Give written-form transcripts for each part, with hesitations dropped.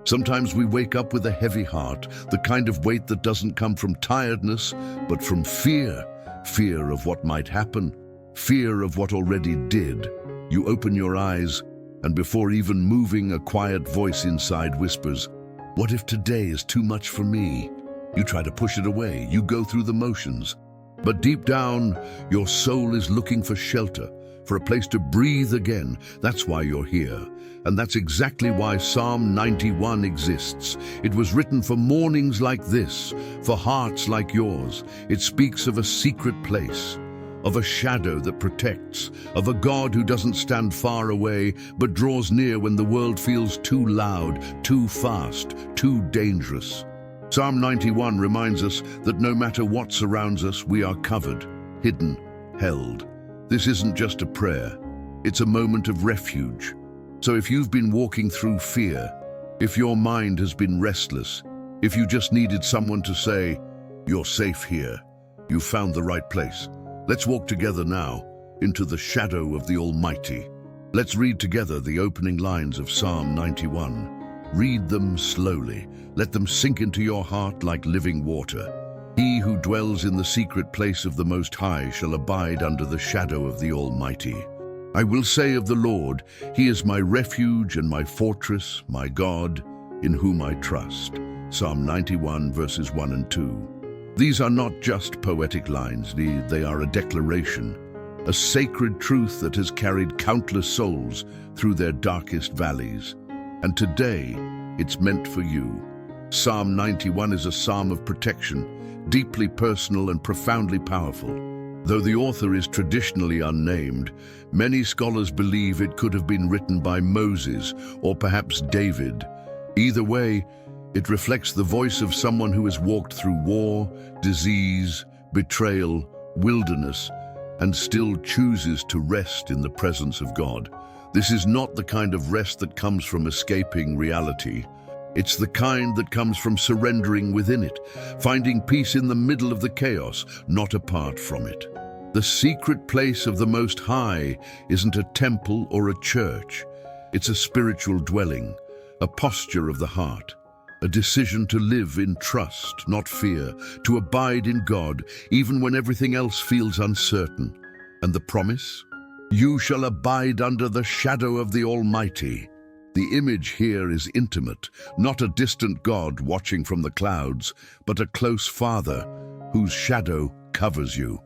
Sometimes we wake up with a heavy heart, the kind of weight that doesn't come from tiredness, but from fear. Fear of what might happen, fear of what already did. You open your eyes, and before even moving, a quiet voice inside whispers, "What if today is too much for me?" You try to push it away, you go through the motions. But deep down, your soul is looking for shelter, for a place to breathe again. That's why you're here. And that's exactly why Psalm 91 exists. It was written for mornings like this, for hearts like yours. It speaks of a secret place, of a shadow that protects, of a God who doesn't stand far away, but draws near when the world feels too loud, too fast, too dangerous. Psalm 91 reminds us that no matter what surrounds us, we are covered, hidden, held. This isn't just a prayer, it's a moment of refuge. So if you've been walking through fear, if your mind has been restless, if you just needed someone to say, "You're safe here," you've found the right place. Let's walk together now into the shadow of the Almighty. Let's read together the opening lines of Psalm 91. Read them slowly. Let them sink into your heart like living water. He who dwells in the secret place of the Most High shall abide under the shadow of the Almighty. I will say of the Lord, He is my refuge and my fortress, my God, in whom I trust. Psalm 91, verses 1 and 2. These are not just poetic lines, they are a declaration, a sacred truth that has carried countless souls through their darkest valleys. And today, it's meant for you. Psalm 91 is a psalm of protection, deeply personal and profoundly powerful. Though the author is traditionally unnamed, many scholars believe it could have been written by Moses or perhaps David. Either way, it reflects the voice of someone who has walked through war, disease, betrayal, wilderness, and still chooses to rest in the presence of God. This is not the kind of rest that comes from escaping reality. It's the kind that comes from surrendering within it, finding peace in the middle of the chaos, not apart from it. The secret place of the Most High isn't a temple or a church. It's a spiritual dwelling, a posture of the heart, a decision to live in trust, not fear, to abide in God, even when everything else feels uncertain. And the promise? You shall abide under the shadow of the Almighty. The image here is intimate, not a distant God watching from the clouds, but a close Father whose shadow covers you.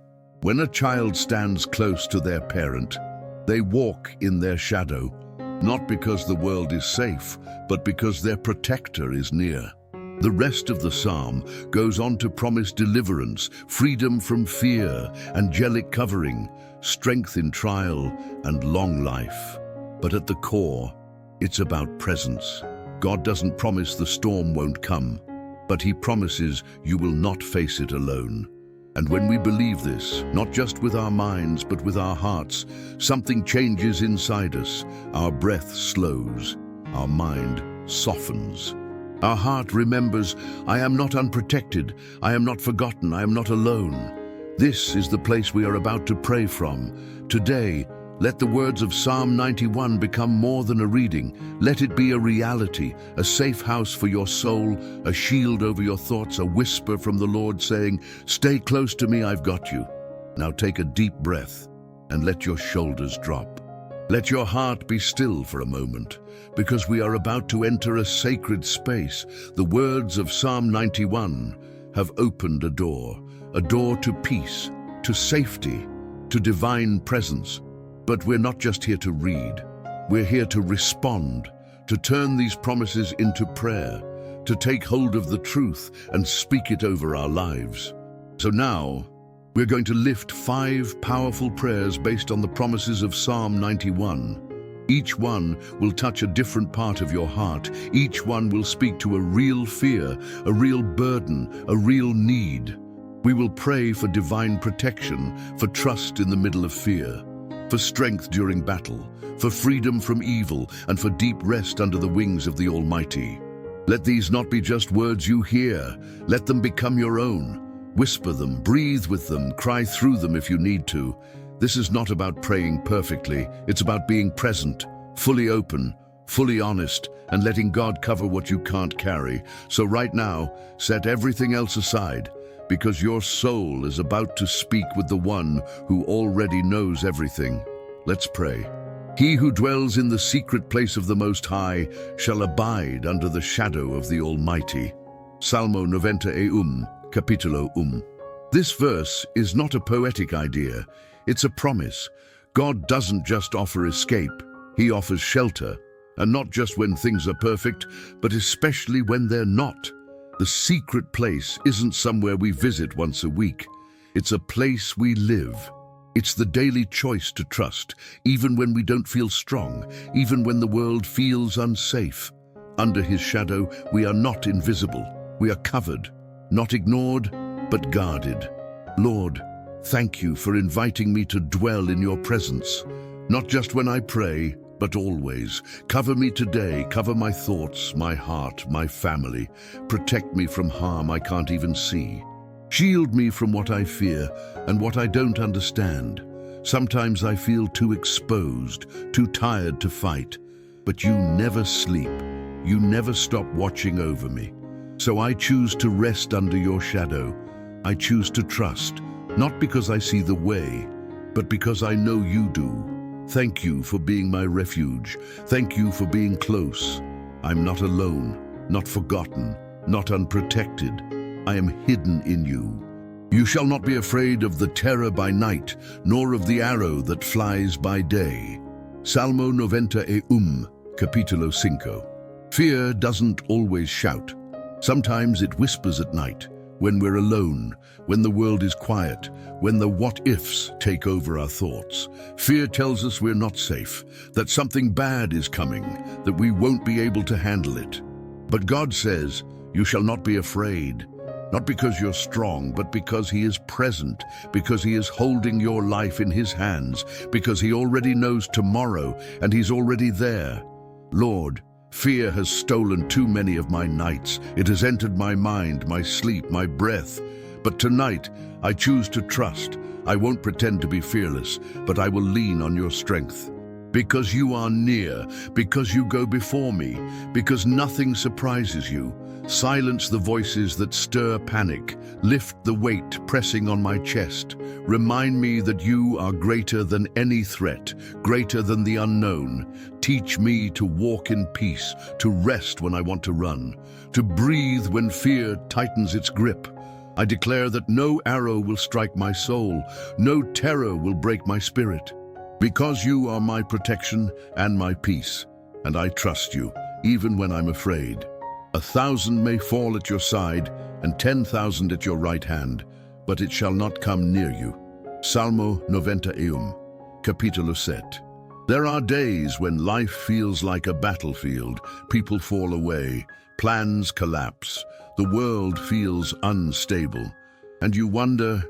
When a child stands close to their parent, they walk in their shadow, not because the world is safe, but because their protector is near. The rest of the psalm goes on to promise deliverance, freedom from fear, angelic covering, strength in trial, and long life. But at the core, it's about presence. God doesn't promise the storm won't come, but He promises you will not face it alone. And when we believe this, not just with our minds, but with our hearts, something changes inside us. Our breath slows, our mind softens. Our heart remembers, I am not unprotected, I am not forgotten, I am not alone. This is the place we are about to pray from. Today, let the words of Psalm 91 become more than a reading. Let it be a reality, a safe house for your soul, a shield over your thoughts, a whisper from the Lord saying, "Stay close to me, I've got you." Now take a deep breath and let your shoulders drop. Let your heart be still for a moment, because we are about to enter a sacred space. The words of Psalm 91 have opened a door to peace, to safety, to divine presence. But we're not just here to read. We're here to respond, to turn these promises into prayer, to take hold of the truth and speak it over our lives. So now, we're going to lift 5 powerful prayers based on the promises of Psalm 91. Each one will touch a different part of your heart. Each one will speak to a real fear, a real burden, a real need. We will pray for divine protection, for trust in the middle of fear, for strength during battle, for freedom from evil, and for deep rest under the wings of the Almighty. Let these not be just words you hear. Let them become your own. Whisper them, breathe with them, cry through them if you need to. This is not about praying perfectly. It's about being present, fully open, fully honest, and letting God cover what you can't carry. So right now, set everything else aside, because your soul is about to speak with the one who already knows everything. Let's pray. He who dwells in the secret place of the Most High shall abide under the shadow of the Almighty. Salmo 91, capítulo 1. This verse is not a poetic idea, it's a promise. God doesn't just offer escape, He offers shelter, and not just when things are perfect, but especially when they're not. The secret place isn't somewhere we visit once a week. It's a place we live. It's the daily choice to trust, even when we don't feel strong, even when the world feels unsafe. Under His shadow, we are not invisible. We are covered, not ignored, but guarded. Lord, thank You for inviting me to dwell in Your presence, not just when I pray, but always. Cover me today, cover my thoughts, my heart, my family. Protect me from harm I can't even see. Shield me from what I fear and what I don't understand. Sometimes I feel too exposed, too tired to fight, but You never sleep. You never stop watching over me. So I choose to rest under Your shadow. I choose to trust, not because I see the way, but because I know You do. Thank You for being my refuge. Thank You for being close. I'm not alone, not forgotten, not unprotected. I am hidden in You. You shall not be afraid of the terror by night, nor of the arrow that flies by day. Salmo 91, capítulo 5. Fear doesn't always shout. Sometimes it whispers at night, when we're alone, when the world is quiet, when the what-ifs take over our thoughts. Fear tells us we're not safe, that something bad is coming, that we won't be able to handle it. But God says, you shall not be afraid, not because you're strong, but because He is present, because He is holding your life in His hands, because He already knows tomorrow and He's already there. Lord, fear has stolen too many of my nights. It has entered my mind, my sleep, my breath. But tonight, I choose to trust. I won't pretend to be fearless, but I will lean on Your strength. Because You are near, because You go before me, because nothing surprises You. Silence the voices that stir panic. Lift the weight pressing on my chest. Remind me that You are greater than any threat, greater than the unknown. Teach me to walk in peace, to rest when I want to run, to breathe when fear tightens its grip. I declare that no arrow will strike my soul, no terror will break my spirit. Because You are my protection and my peace, and I trust You, even when I'm afraid. 1,000 may fall at your side, and 10,000 at your right hand, but it shall not come near you. Salmo 91, capítulo 7. There are days when life feels like a battlefield. People fall away, plans collapse, the world feels unstable, and you wonder,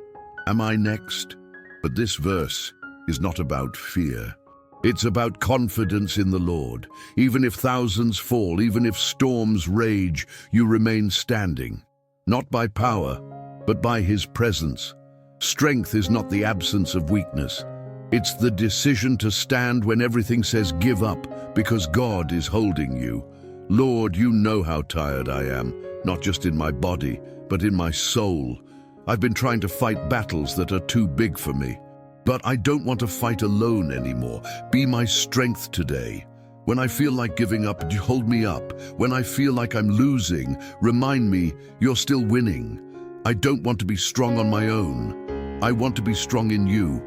am I next? But this verse is not about fear. It's about confidence in the Lord. Even if thousands fall, even if storms rage, You remain standing. Not by power, but by His presence. Strength is not the absence of weakness. It's the decision to stand when everything says give up, because God is holding you. Lord, You know how tired I am, not just in my body, but in my soul. I've been trying to fight battles that are too big for me. But I don't want to fight alone anymore. Be my strength today. When I feel like giving up, hold me up. When I feel like I'm losing, remind me You're still winning. I don't want to be strong on my own. I want to be strong in You.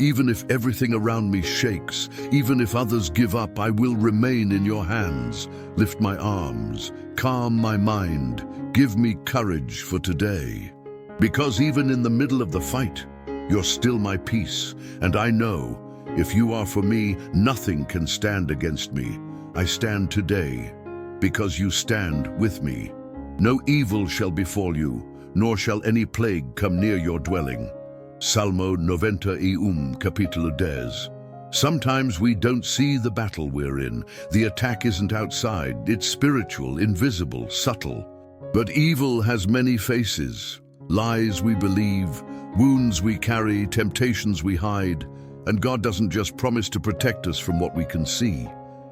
Even if everything around me shakes, even if others give up, I will remain in Your hands. Lift my arms, calm my mind, give me courage for today. Because even in the middle of the fight, You're still my peace, and I know, if You are for me, nothing can stand against me. I stand today, because You stand with me. No evil shall befall you, nor shall any plague come near your dwelling. Salmo 91, capítulo 10. Sometimes we don't see the battle we're in. The attack isn't outside, it's spiritual, invisible, subtle. But evil has many faces. Lies we believe, wounds we carry, temptations we hide, and God doesn't just promise to protect us from what we can see.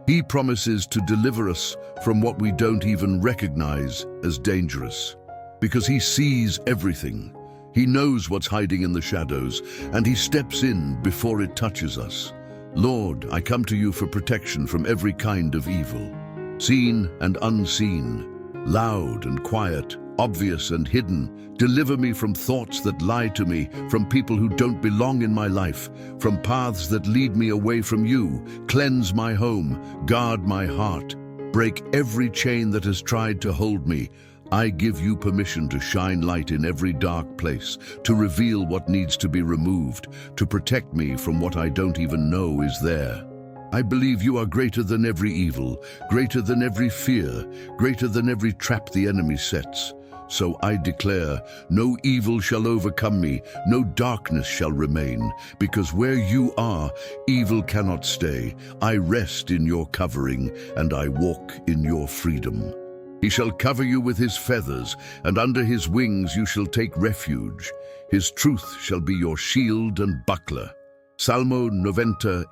He promises to deliver us from what we don't even recognize as dangerous. Because He sees everything. He knows what's hiding in the shadows, and He steps in before it touches us. Lord, I come to You for protection from every kind of evil, seen and unseen, loud and quiet, obvious and hidden. Deliver me from thoughts that lie to me, from people who don't belong in my life, from paths that lead me away from You. Cleanse my home, guard my heart, break every chain that has tried to hold me. I give You permission to shine light in every dark place, to reveal what needs to be removed, to protect me from what I don't even know is there. I believe You are greater than every evil, greater than every fear, greater than every trap the enemy sets. So I declare, no evil shall overcome me, no darkness shall remain, because where You are, evil cannot stay. I rest in Your covering, and I walk in Your freedom. He shall cover you with His feathers, and under His wings you shall take refuge. His truth shall be your shield and buckler. Salmo 90,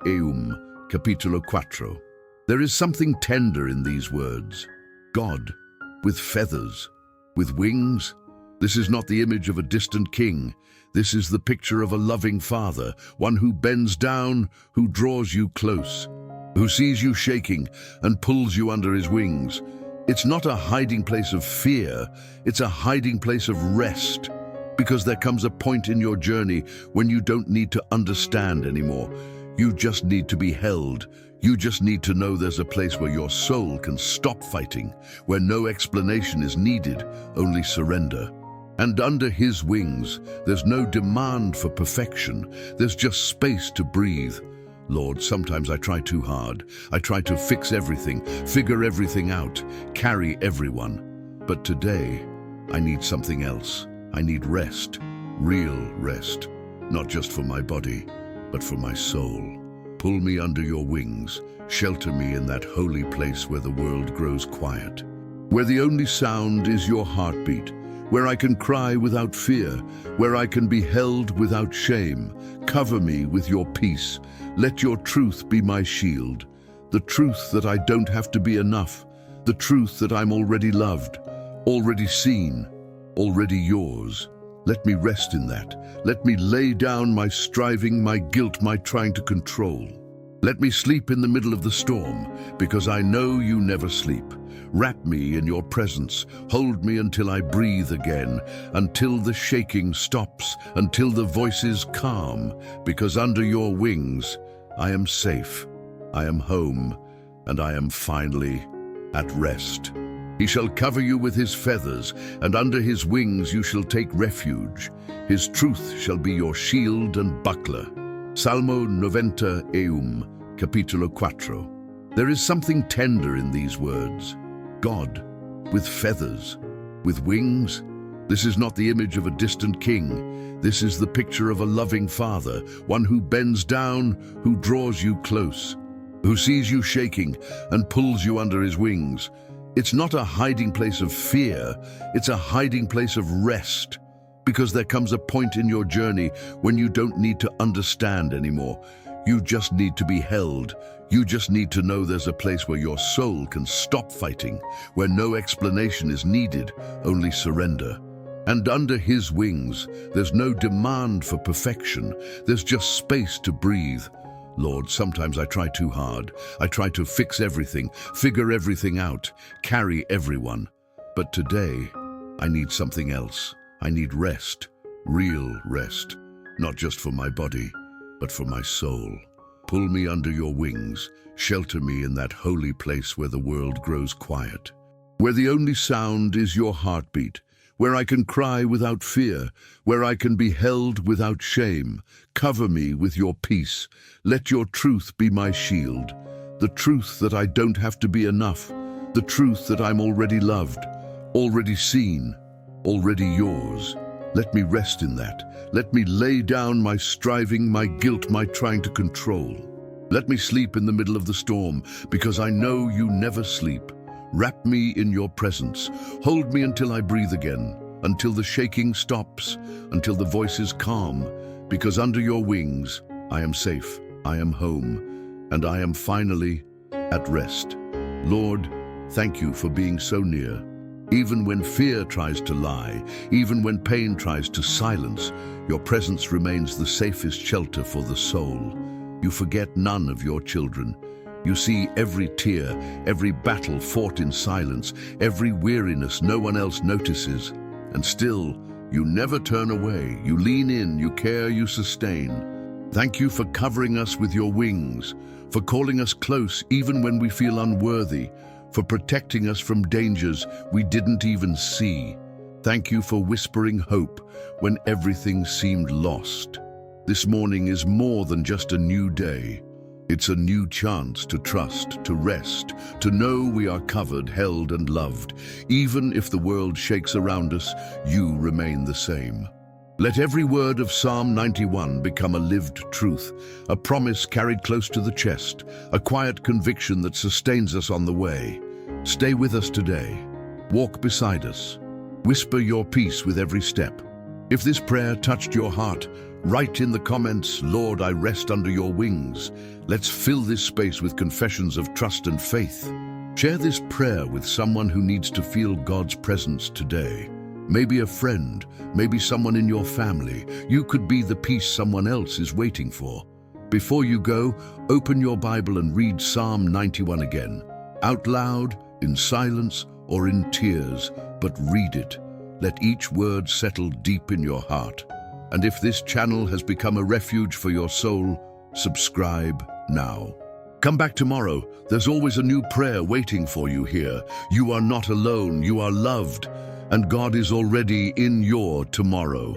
capítulo 4. There is something tender in these words. God, with feathers, with wings. This is not the image of a distant king. This is the picture of a loving father, one who bends down, who draws you close, who sees you shaking and pulls you under his wings. It's not a hiding place of fear, it's a hiding place of rest. Because there comes a point in your journey when you don't need to understand anymore. You just need to be held. You just need to know there's a place where your soul can stop fighting, where no explanation is needed, only surrender. And under His wings, there's no demand for perfection. There's just space to breathe. Lord, sometimes I try too hard. I try to fix everything, figure everything out, carry everyone. But today, I need something else. I need rest, real rest, not just for my body, but for my soul. Pull me under Your wings, shelter me in that holy place where the world grows quiet, where the only sound is Your heartbeat, where I can cry without fear, where I can be held without shame. Cover me with Your peace. Let Your truth be my shield, the truth that I don't have to be enough, the truth that I'm already loved, already seen, already Yours. Let me rest in that. Let me lay down my striving, my guilt, my trying to control. Let me sleep in the middle of the storm, because I know You never sleep. Wrap me in Your presence. Hold me until I breathe again, until the shaking stops, until the voices calm, because under Your wings, I am safe, I am home, and I am finally at rest. He shall cover you with His feathers, and under His wings you shall take refuge. His truth shall be your shield and buckler. Salmo 90, capítulo 4. There is something tender in these words. God, with feathers, with wings. This is not the image of a distant king. This is the picture of a loving father, one who bends down, who draws you close, who sees you shaking and pulls you under his wings. It's not a hiding place of fear, it's a hiding place of rest. Because there comes a point in your journey when you don't need to understand anymore. You just need to be held. You just need to know there's a place where your soul can stop fighting, where no explanation is needed, only surrender. And under His wings, there's no demand for perfection. There's just space to breathe. Lord, sometimes I try too hard. I try to fix everything, figure everything out, carry everyone. But today, I need something else. I need rest, real rest, not just for my body, but for my soul. Pull me under Your wings, shelter me in that holy place where the world grows quiet, where the only sound is Your heartbeat, where I can cry without fear, where I can be held without shame. Cover me with Your peace. Let Your truth be my shield, the truth that I don't have to be enough, the truth that I'm already loved, already seen, already Yours. Let me rest in that. Let me lay down my striving, my guilt, my trying to control. Let me sleep in the middle of the storm, because I know You never sleep. Wrap me in Your presence. Hold me until I breathe again, until the shaking stops, until the voices calm, because under Your wings, I am safe, I am home, and I am finally at rest. Lord, thank you for being so near. Even when fear tries to lie, even when pain tries to silence, your presence remains the safest shelter for the soul. You forget none of your children. You see every tear, every battle fought in silence, every weariness no one else notices. And still, you never turn away. You lean in, you care, you sustain. Thank you for covering us with your wings, for calling us close even when we feel unworthy, for protecting us from dangers we didn't even see. Thank you for whispering hope when everything seemed lost. This morning is more than just a new day. It's a new chance to trust, to rest, to know we are covered, held, and loved. Even if the world shakes around us, you remain the same. Let every word of Psalm 91 become a lived truth, a promise carried close to the chest, a quiet conviction that sustains us on the way. Stay with us today. Walk beside us. Whisper your peace with every step. If this prayer touched your heart, write in the comments, "Lord, I rest under your wings." Let's fill this space with confessions of trust and faith. Share this prayer with someone who needs to feel God's presence today. Maybe a friend, maybe someone in your family. You could be the peace someone else is waiting for. Before you go, open your Bible and read Psalm 91 again. Out loud, in silence, or in tears, but read it. Let each word settle deep in your heart. And if this channel has become a refuge for your soul, subscribe now. Come back tomorrow. There's always a new prayer waiting for you here. You are not alone. You are loved. And God is already in your tomorrow.